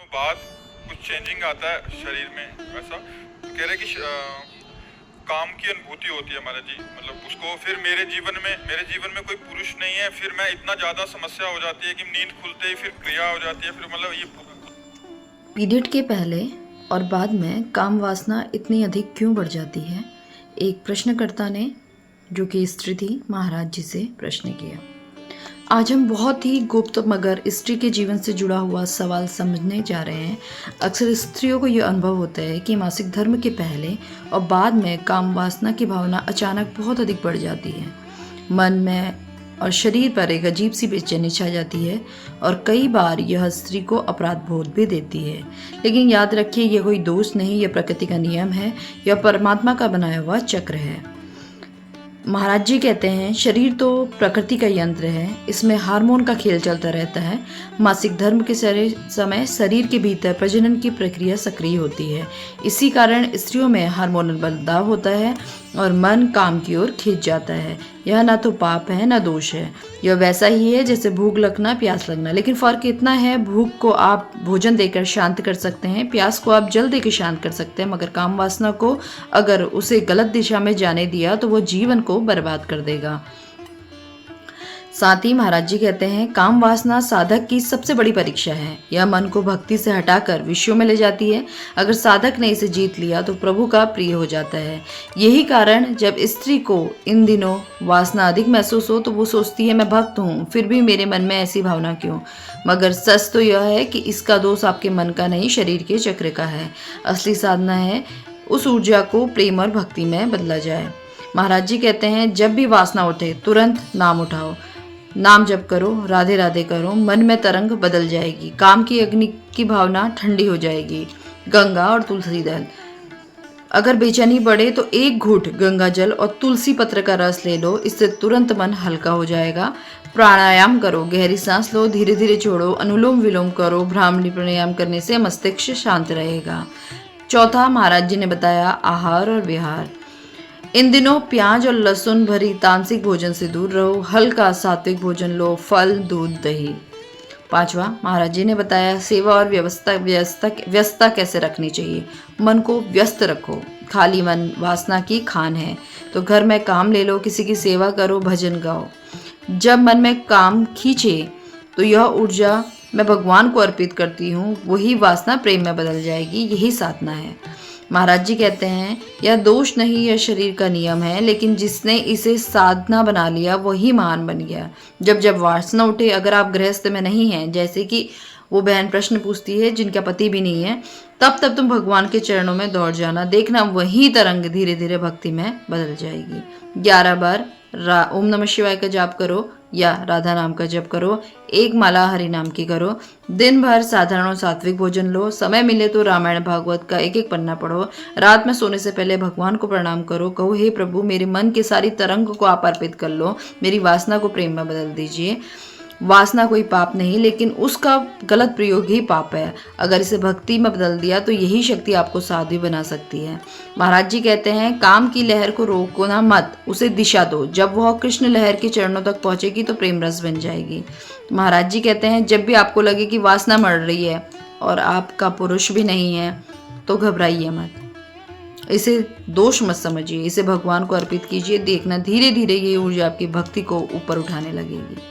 दिनों बाद कुछ चेंजिंग आता है शरीर में। ऐसा कह रहे कि काम की अनुभूति होती है महाराज जी, मतलब उसको फिर मेरे जीवन में कोई पुरुष नहीं है, फिर मैं इतना ज़्यादा समस्या हो जाती है कि नींद खुलते ही फिर क्रिया हो जाती है, फिर मतलब ये पीरियड के पहले और बाद में काम वासना इतनी अधिक क्यों बढ़ जाती है? एक प्रश्नकर्ता ने, जो कि स्त्री थी, महाराज जी से प्रश्न किया। आज हम बहुत ही गुप्त मगर स्त्री के जीवन से जुड़ा हुआ सवाल समझने जा रहे हैं। अक्सर स्त्रियों को यह अनुभव होता है कि मासिक धर्म के पहले और बाद में काम वासना की भावना अचानक बहुत अधिक बढ़ जाती है। मन में और शरीर पर एक अजीब सी बेचैनी छा जाती है और कई बार यह स्त्री को अपराध बोध भी देती है। लेकिन याद रखिए, यह कोई दोष नहीं, यह प्रकृति का नियम है, यह परमात्मा का बनाया हुआ चक्र है। महाराज जी कहते हैं, शरीर तो प्रकृति का यंत्र है, इसमें हार्मोन का खेल चलता रहता है। मासिक धर्म के समय शरीर के भीतर प्रजनन की प्रक्रिया सक्रिय होती है। इसी कारण स्त्रियों में हार्मोनल बदलाव होता है और मन काम की ओर खींच जाता है। यह ना तो पाप है ना दोष है, यह वैसा ही है जैसे भूख लगना, प्यास लगना। लेकिन फर्क इतना है, भूख को आप भोजन देकर शांत कर सकते हैं, प्यास को आप जल देकर शांत कर सकते हैं, मगर काम वासना को अगर उसे गलत दिशा में जाने दिया तो वो जीवन को बर्बाद कर देगा। साथ ही महाराज जी कहते हैं, काम वासना साधक की सबसे बड़ी परीक्षा है। यह मन को भक्ति से हटाकर विषयों में ले जाती है। अगर साधक ने इसे जीत लिया तो प्रभु का प्रिय हो जाता है। यही कारण जब स्त्री को इन दिनों वासना अधिक महसूस हो तो वो सोचती है, मैं भक्त हूँ, फिर भी मेरे मन में ऐसी भावना क्यों? मगर सच तो यह है कि इसका दोष आपके मन का नहीं, शरीर के चक्र का है। असली साधना है उस ऊर्जा को प्रेम और भक्ति में बदला जाए। महाराज जी कहते हैं, जब भी वासना उठे तुरंत नाम उठाओ, नाम जप करो, राधे राधे करो, मन में तरंग बदल जाएगी, काम की अग्नि की भावना ठंडी हो जाएगी। गंगा और तुलसी दल, अगर बेचैनी बढ़े तो एक घूंट गंगा जल और तुलसी पत्र का रस ले लो, इससे तुरंत मन हल्का हो जाएगा। प्राणायाम करो, गहरी सांस लो, धीरे धीरे छोड़ो, अनुलोम विलोम करो, भ्रामरी प्राणायाम करने से मस्तिष्क शांत रहेगा। चौथा, महाराज जी ने बताया आहार और विहार। इन दिनों प्याज और लहसुन भरी तामसिक भोजन से दूर रहो, हल्का सात्विक भोजन लो, फल, दूध, दही। पांचवा, महाराज जी ने बताया सेवा और व्यस्तता कैसे रखनी चाहिए। मन को व्यस्त रखो, खाली मन वासना की खान है। तो घर में काम ले लो, किसी की सेवा करो, भजन गाओ। जब मन में काम खींचे तो यह ऊर्जा मैं भगवान को अर्पित करती हूँ, वही वासना प्रेम में बदल जाएगी। यही साधना है। महाराज जी कहते हैं, यह दोष नहीं, यह शरीर का नियम है, लेकिन जिसने इसे साधना बना लिया वही महान बन गया। जब जब वासना उठे, अगर आप गृहस्थ में नहीं हैं, जैसे कि वो बहन प्रश्न पूछती है जिनका पति भी नहीं है, तब तुम भगवान के चरणों में दौड़ जाना, देखना वही तरंग धीरे धीरे भक्ति में बदल जाएगी। 11 बार ओम नमः शिवाय का जाप करो या राधा नाम का जप करो, एक माला हरि नाम की करो। दिन भर साधारण और सात्विक भोजन लो, समय मिले तो रामायण भागवत का एक एक पन्ना पढ़ो। रात में सोने से पहले भगवान को प्रणाम करो, कहो हे प्रभु, मेरे मन की सारी तरंग को आप अर्पित कर लो, मेरी वासना को प्रेम में बदल दीजिए। वासना कोई पाप नहीं, लेकिन उसका गलत प्रयोग ही पाप है। अगर इसे भक्ति में बदल दिया तो यही शक्ति आपको साध्वी बना सकती है। महाराज जी कहते हैं, काम की लहर को रोको ना मत, उसे दिशा दो। जब वह कृष्ण लहर के चरणों तक पहुंचेगी तो प्रेम रस बन जाएगी। महाराज जी कहते हैं, जब भी आपको लगे कि वासना मर रही है और आपका पुरुष भी नहीं है तो घबराइए मत, इसे दोष मत समझिए, इसे भगवान को अर्पित कीजिए। देखना धीरे धीरे ये ऊर्जा आपकी भक्ति को ऊपर उठाने लगेगी।